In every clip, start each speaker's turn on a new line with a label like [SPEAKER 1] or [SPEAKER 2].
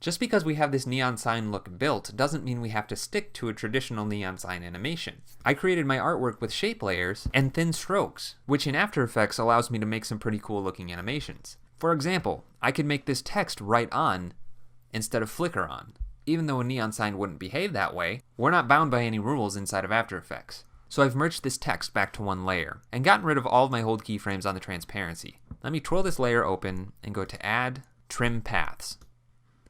[SPEAKER 1] Just because we have this neon sign look built doesn't mean we have to stick to a traditional neon sign animation. I created my artwork with shape layers and thin strokes, which in After Effects allows me to make some pretty cool looking animations. For example, I could make this text right on instead of flicker on. Even though a neon sign wouldn't behave that way, we're not bound by any rules inside of After Effects. So I've merged this text back to one layer and gotten rid of all of my old keyframes on the transparency. Let me twirl this layer open and go to Add, Trim Paths.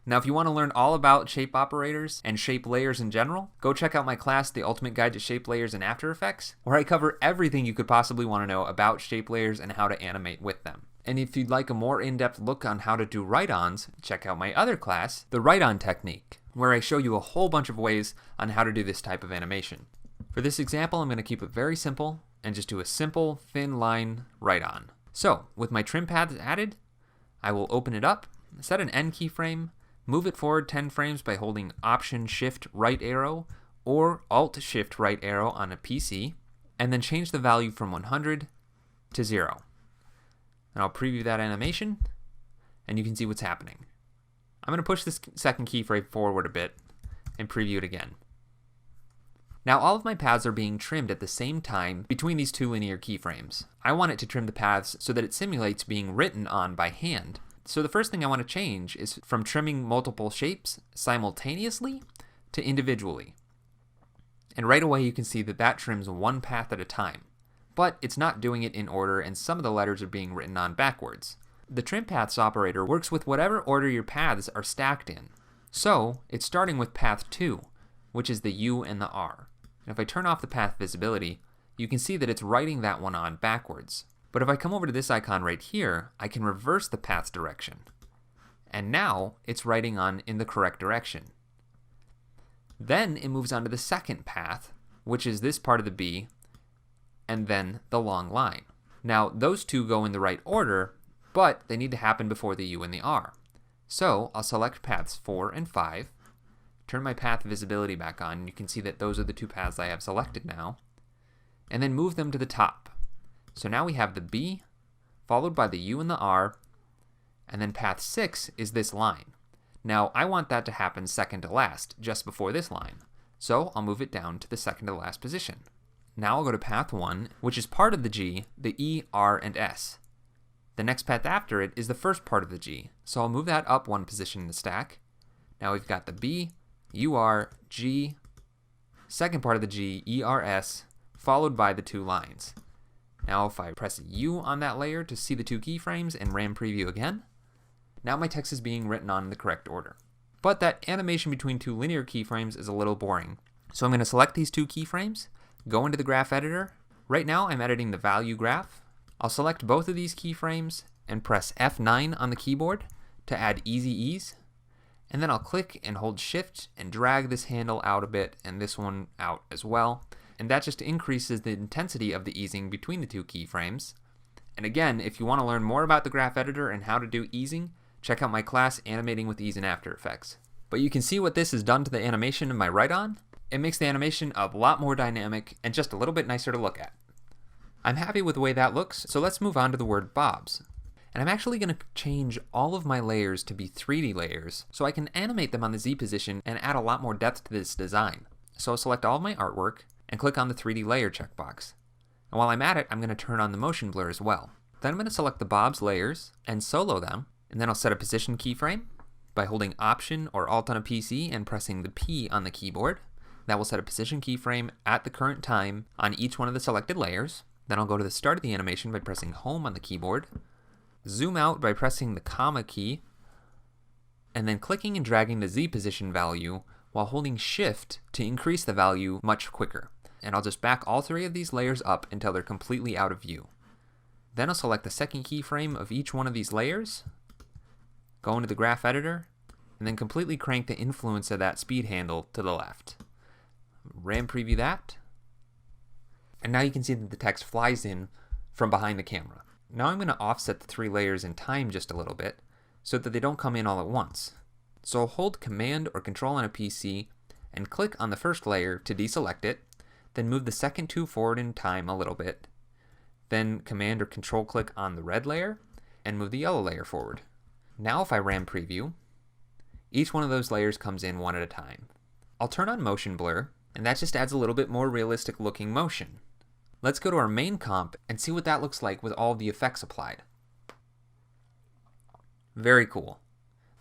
[SPEAKER 1] Now if you want to learn all about shape operators and shape layers in general, go check out my class, The Ultimate Guide to Shape Layers in After Effects, where I cover everything you could possibly want to know about shape layers and how to animate with them. And if you'd like a more in-depth look on how to do write-ons, check out my other class, The Write-On Technique, where I show you a whole bunch of ways on how to do this type of animation. For this example, I'm going to keep it very simple and just do a simple thin line write-on. So, with my trim paths added, I will open it up, set an end keyframe, move it forward 10 frames by holding Option-Shift right arrow or Alt-Shift right arrow on a PC, and then change the value from 100 to 0. And I'll preview that animation, and you can see what's happening. I'm going to push this second keyframe forward a bit and preview it again. Now all of my paths are being trimmed at the same time between these two linear keyframes. I want it to trim the paths so that it simulates being written on by hand. So the first thing I want to change is from trimming multiple shapes simultaneously to individually. And right away you can see that that trims one path at a time. But it's not doing it in order, and some of the letters are being written on backwards. The trim paths operator works with whatever order your paths are stacked in. So it's starting with path 2, which is the U and the R. And if I turn off the path visibility, you can see that it's writing that one on backwards. But if I come over to this icon right here, I can reverse the path's direction. And now it's writing on in the correct direction. Then it moves on to the second path, which is this part of the B, and then the long line. Now those two go in the right order, but they need to happen before the U and the R. So I'll select paths 4 and 5, turn my path visibility back on, and you can see that those are the two paths I have selected now, and then move them to the top. So now we have the B, followed by the U and the R, and then path 6 is this line. Now I want that to happen second to last, just before this line. So I'll move it down to the second to last position. Now I'll go to path 1, which is part of the G, the E, R, and S. The next path after it is the first part of the G, so I'll move that up one position in the stack. Now we've got the B, U, R, G, second part of the G, E, R, S, followed by the two lines. Now if I press U on that layer to see the two keyframes and RAM preview again, now my text is being written on in the correct order. But that animation between two linear keyframes is a little boring. So I'm going to select these two keyframes, go into the graph editor. Right now I'm editing the value graph. I'll select both of these keyframes and press F9 on the keyboard to add easy ease. And then I'll click and hold shift and drag this handle out a bit and this one out as well. And that just increases the intensity of the easing between the two keyframes. And again, if you want to learn more about the graph editor and how to do easing, check out my class Animating with Ease in After Effects. But you can see what this has done to the animation of my write-on. It makes the animation a lot more dynamic and just a little bit nicer to look at. I'm happy with the way that looks, so let's move on to the word Bobs. And I'm actually going to change all of my layers to be 3D layers so I can animate them on the Z position and add a lot more depth to this design. So I'll select all of my artwork and click on the 3D layer checkbox. And while I'm at it, I'm going to turn on the motion blur as well. Then I'm going to select the Bobs layers and solo them, and then I'll set a position keyframe by holding Option or Alt on a PC and pressing the P on the keyboard. That will set a position keyframe at the current time on each one of the selected layers. Then I'll go to the start of the animation by pressing Home on the keyboard, zoom out by pressing the comma key, and then clicking and dragging the Z position value while holding Shift to increase the value much quicker. And I'll just back all three of these layers up until they're completely out of view. Then I'll select the second keyframe of each one of these layers, go into the graph editor, and then completely crank the influence of that speed handle to the left. RAM preview that. And now you can see that the text flies in from behind the camera. Now I'm going to offset the three layers in time just a little bit so that they don't come in all at once. So I'll hold Command or Control on a PC and click on the first layer to deselect it, then move the second two forward in time a little bit, then Command or Control click on the red layer and move the yellow layer forward. Now if I RAM preview, Each one of those layers comes in one at a time. I'll turn on motion blur, and that just adds a little bit more realistic looking motion. Let's go to our main comp and see what that looks like with all the effects applied. Very cool.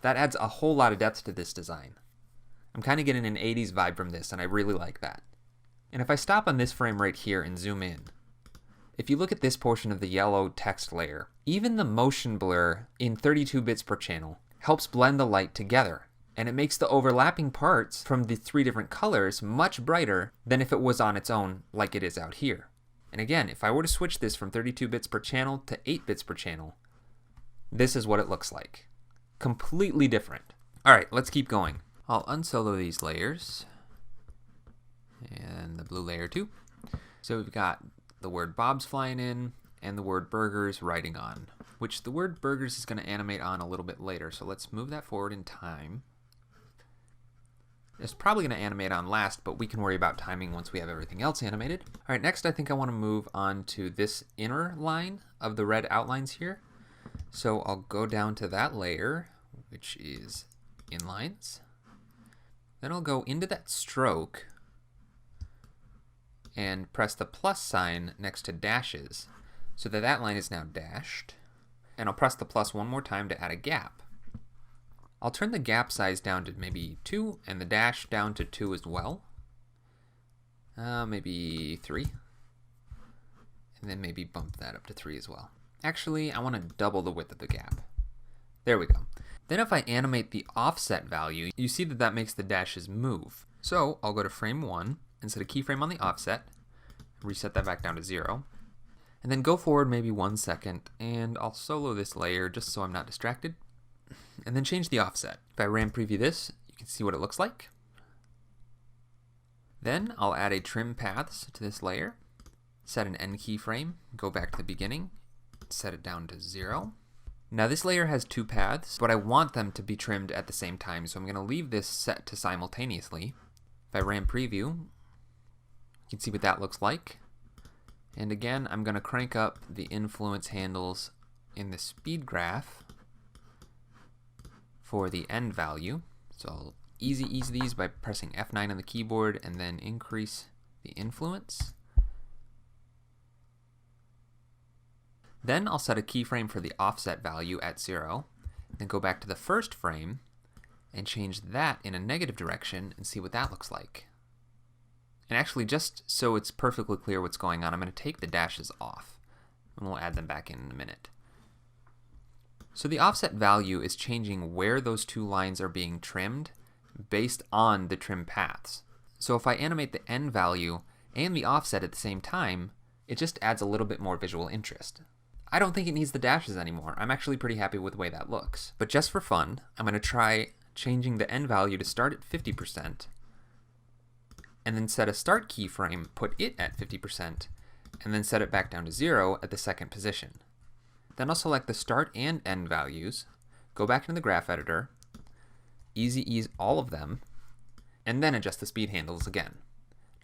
[SPEAKER 1] That adds a whole lot of depth to this design. I'm kind of getting an 80s vibe from this, and I really like that. And if I stop on this frame right here and zoom in, if you look at this portion of the yellow text layer, even the motion blur in 32 bits per channel helps blend the light together, and it makes the overlapping parts from the 3 different colors much brighter than if it was on its own like it is out here. And again, if I were to switch this from 32 bits per channel to 8 bits per channel, this is what it looks like. Completely different. Alright, let's keep going. I'll unsolo these layers, and the blue layer too. So we've got the word Bob's flying in, and the word burgers riding on, which the word burgers is going to animate on a little bit later, so let's move that forward in time. It's probably going to animate on last, but we can worry about timing once we have everything else animated. Alright, next I think I want to move on to this inner line of the red outlines here. So I'll go down to that layer, which is inlines. Then I'll go into that stroke and press the plus sign next to dashes so that that line is now dashed. And I'll press the plus one more time to add a gap. I'll turn the gap size down to maybe 2 and the dash down to 2 as well. Maybe 3. And then maybe bump that up to 3 as well. Actually, I want to double the width of the gap. There we go. Then if I animate the offset value, you see that that makes the dashes move. So I'll go to frame 1 and set a keyframe on the offset, reset that back down to 0, and then go forward maybe 1 second, and I'll solo this layer just so I'm not distracted, and then change the offset. If I RAM preview this, you can see what it looks like. Then I'll add a trim paths to this layer, set an end keyframe, go back to the beginning, set it down to 0. Now this layer has 2 paths, but I want them to be trimmed at the same time, so I'm going to leave this set to simultaneously. If I RAM preview, you can see what that looks like. And again, I'm going to crank up the influence handles in the speed graph for the end value. So I'll ease these by pressing F9 on the keyboard and then increase the influence. Then I'll set a keyframe for the offset value at 0, then go back to the first frame and change that in a negative direction and see what that looks like. And actually, just so it's perfectly clear what's going on, I'm going to take the dashes off, and we'll add them back in a minute. So the offset value is changing where those 2 lines are being trimmed based on the trim paths. So if I animate the end value and the offset at the same time, it just adds a little bit more visual interest. I don't think it needs the dashes anymore. I'm actually pretty happy with the way that looks. But just for fun, I'm going to try changing the end value to start at 50%, and then set a start keyframe, put it at 50%, and then set it back down to 0 at the second position. Then I'll select the start and end values, go back into the graph editor, ease all of them, and then adjust the speed handles again.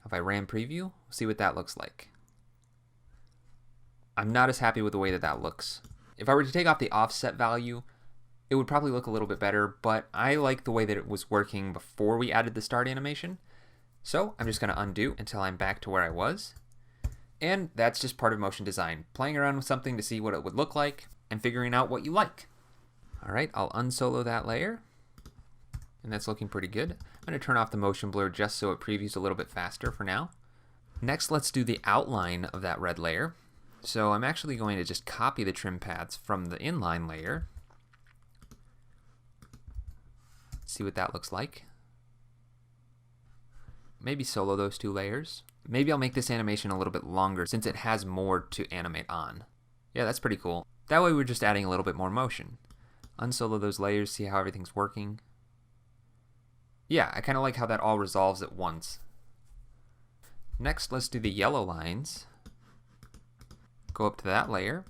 [SPEAKER 1] If I RAM preview, we'll see what that looks like. I'm not as happy with the way that that looks. If I were to take off the offset value, it would probably look a little bit better, but I like the way that it was working before we added the start animation. So I'm just going to undo until I'm back to where I was. And that's just part of motion design, playing around with something to see what it would look like and figuring out what you like. Alright, I'll unsolo that layer, and that's looking pretty good. I'm going to turn off the motion blur just so it previews a little bit faster for now. Next, let's do the outline of that red layer. So I'm actually going to just copy the trim paths from the inline layer. See what that looks like. Maybe solo those 2 layers. Maybe I'll make this animation a little bit longer since it has more to animate on. Yeah, that's pretty cool. That way we're just adding a little bit more motion. Unsolo those layers, see how everything's working. Yeah, I kind of like how that all resolves at once. Next, let's do the yellow lines. Go up to that layer,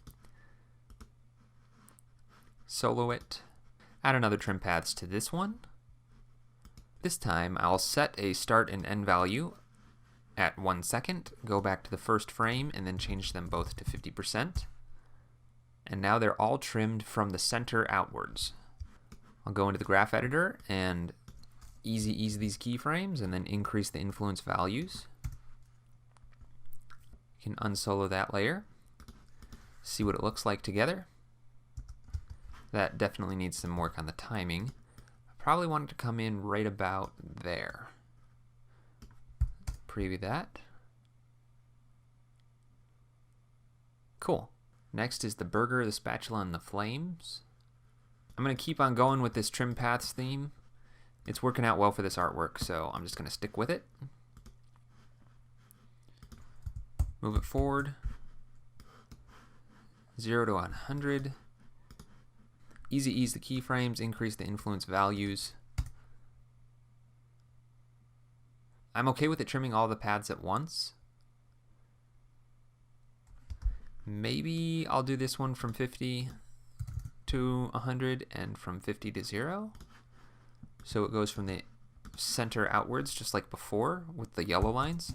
[SPEAKER 1] solo it, add another trim paths to this one. This time I'll set a start and end value at 1 second, go back to the first frame, and then change them both to 50%. And now they're all trimmed from the center outwards. I'll go into the graph editor and easy ease these keyframes and then increase the influence values. You can unsolo that layer, see what it looks like together. That definitely needs some work on the timing. I probably want it to come in right about there. Preview that. Cool. Next is the burger, the spatula, and the flames. I'm going to keep on going with this trim paths theme. It's working out well for this artwork, so I'm just going to stick with it. Move it forward. 0 to 100. Easy ease the keyframes, increase the influence values. I'm okay with it trimming all the paths at once. Maybe I'll do this one from 50 to 100 and from 50 to 0. So it goes from the center outwards just like before with the yellow lines.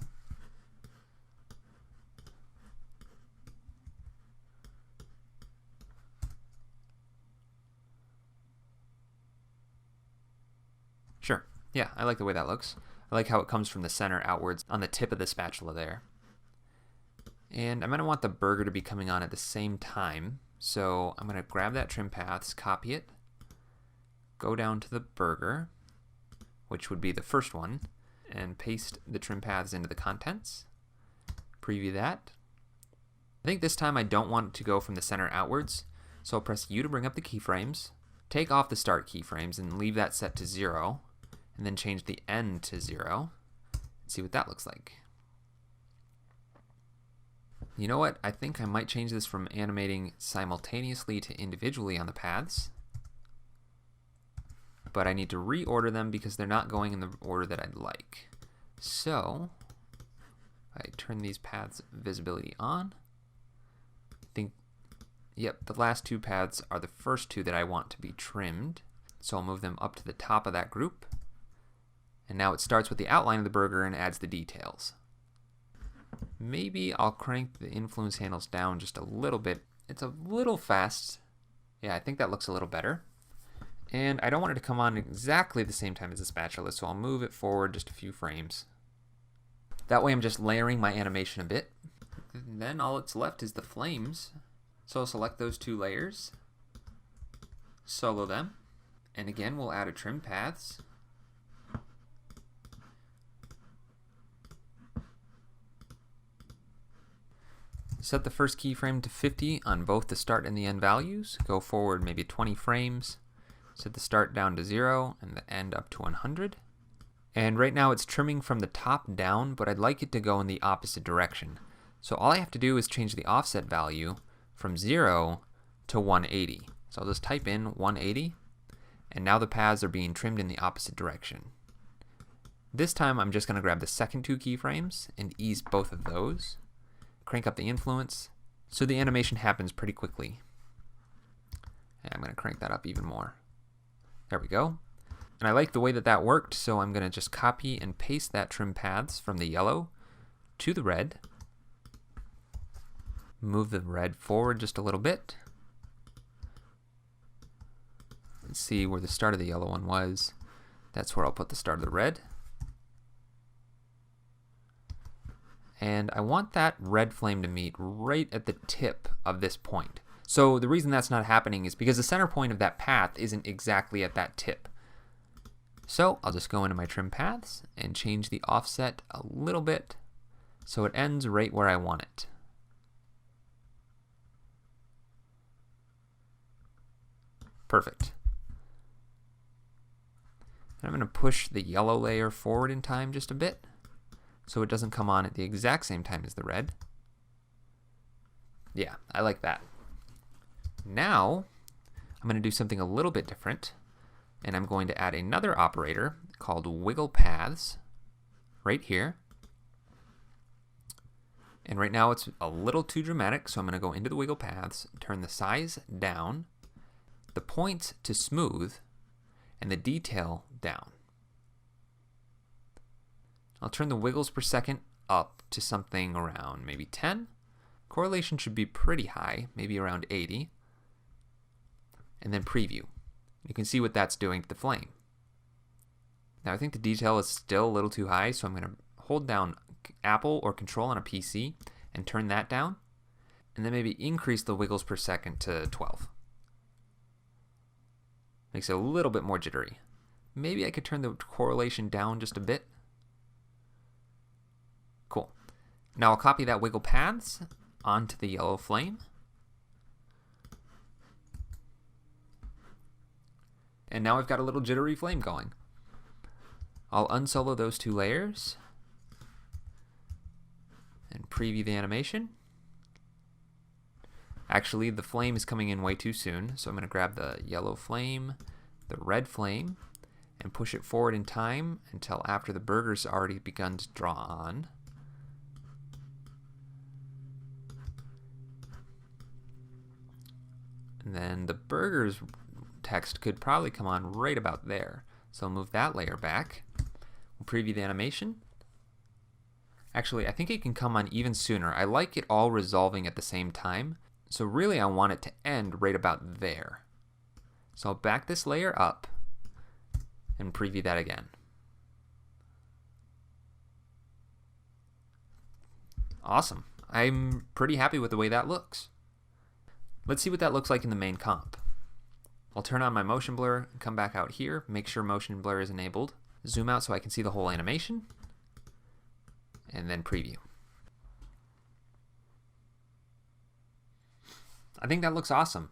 [SPEAKER 1] Sure. Yeah, I like the way that looks. I like how it comes from the center outwards on the tip of the spatula there. And I'm going to want the burger to be coming on at the same time. So I'm going to grab that trim paths, copy it, go down to the burger, which would be the first one, and paste the trim paths into the contents. Preview that. I think this time I don't want it to go from the center outwards, so I'll press U to bring up the keyframes, take off the start keyframes and leave that set to 0, and then change the end to 0, and see what that looks like. You know what? I think I might change this from animating simultaneously to individually on the paths. But I need to reorder them because they're not going in the order that I'd like. So I turn these paths visibility on. I think, yep, the last two paths are the first two that I want to be trimmed. So I'll move them up to the top of that group. And now it starts with the outline of the burger and adds the details. Maybe I'll crank the influence handles down just a little bit. It's a little fast. Yeah, I think that looks a little better. And I don't want it to come on exactly the same time as the spatula, so I'll move it forward just a few frames. That way I'm just layering my animation a bit. And then all that's left is the flames. So I'll select those two layers, solo them, and again we'll add a trim paths. Set the first keyframe to 50 on both the start and the end values. Go forward maybe 20 frames. Set the start down to 0 and the end up to 100. And right now it's trimming from the top down, but I'd like it to go in the opposite direction. So all I have to do is change the offset value from 0 to 180. So I'll just type in 180, and now the paths are being trimmed in the opposite direction. This time I'm just going to grab the second two keyframes and ease both of those. Crank up the influence so the animation happens pretty quickly. And I'm going to crank that up even more. There we go. And I like the way that that worked, so I'm going to just copy and paste that trim paths from the yellow to the red. Move the red forward just a little bit. Let's see where the start of the yellow one was. That's where I'll put the start of the red. And I want that red flame to meet right at the tip of this point. So the reason that's not happening is because the center point of that path isn't exactly at that tip. So I'll just go into my trim paths and change the offset a little bit so it ends right where I want it. Perfect. And I'm going to push the yellow layer forward in time just a bit, so it doesn't come on at the exact same time as the red. Yeah, I like that. Now, I'm going to do something a little bit different, and I'm going to add another operator called wiggle paths right here. And right now it's a little too dramatic, so I'm going to go into the wiggle paths, turn the size down, the points to smooth, and the detail down. I'll turn the wiggles per second up to something around maybe 10. Correlation should be pretty high, maybe around 80. And then preview. You can see what that's doing to the flame. Now I think the detail is still a little too high, so I'm going to hold down Apple or Control on a PC and turn that down, and then maybe increase the wiggles per second to 12. Makes it a little bit more jittery. Maybe I could turn the correlation down just a bit. Cool. Now I'll copy that wiggle paths onto the yellow flame. And now I've got a little jittery flame going. I'll unsolo those two layers and preview the animation. Actually, the flame is coming in way too soon, so I'm going to grab the yellow flame, the red flame, and push it forward in time until after the burger's already begun to draw on. And then the burger's text could probably come on right about there. So I'll move that layer back. We'll preview the animation. Actually, I think it can come on even sooner. I like it all resolving at the same time. So really I want it to end right about there. So I'll back this layer up and preview that again. Awesome. I'm pretty happy with the way that looks. Let's see what that looks like in the main comp. I'll turn on my motion blur and come back out here, make sure motion blur is enabled, zoom out so I can see the whole animation, and then preview. I think that looks awesome.